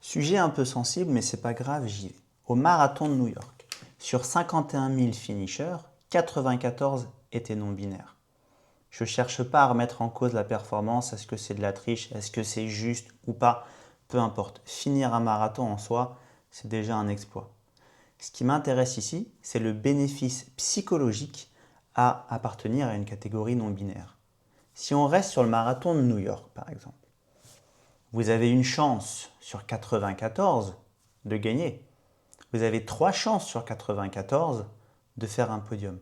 Sujet un peu sensible, mais c'est pas grave, j'y vais. Au marathon de New York, sur 51 000 finishers, 94 étaient non-binaires. Je ne cherche pas à remettre en cause la performance, est-ce que c'est de la triche, est-ce que c'est juste ou pas, peu importe. Finir un marathon en soi, c'est déjà un exploit. Ce qui m'intéresse ici, c'est le bénéfice psychologique à appartenir à une catégorie non-binaire. Si on reste sur le marathon de New York, par exemple, vous avez une chance sur 94 de gagner. Vous avez 3 chances sur 94 de faire un podium.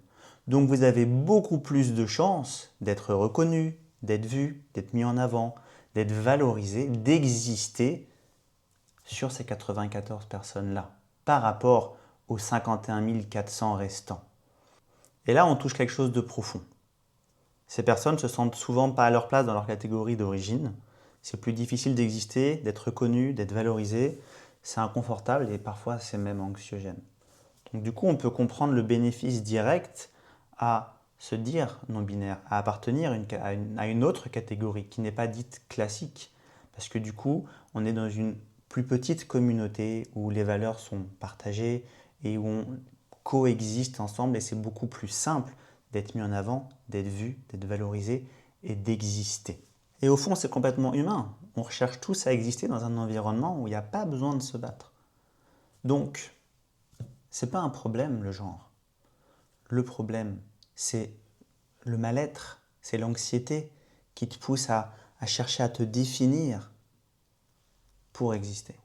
Donc vous avez beaucoup plus de chances d'être reconnu, d'être vu, d'être mis en avant, d'être valorisé, d'exister sur ces 94 personnes-là par rapport aux 51 400 restants. Et là, on touche quelque chose de profond. Ces personnes se sentent souvent pas à leur place dans leur catégorie d'origine. C'est plus difficile d'exister, d'être reconnu, d'être valorisé. C'est inconfortable et parfois c'est même anxiogène. Donc du coup, on peut comprendre le bénéfice direct à se dire non-binaire, à appartenir à une autre catégorie qui n'est pas dite classique. Parce que du coup, on est dans une plus petite communauté où les valeurs sont partagées et où on coexiste ensemble et c'est beaucoup plus simple d'être mis en avant, d'être vu, d'être valorisé et d'exister. Et au fond, c'est complètement humain. On recherche tous à exister dans un environnement où il n'y a pas besoin de se battre. Donc, c'est pas un problème le genre. Le problème, c'est le mal-être, c'est l'anxiété qui te pousse à chercher à te définir pour exister.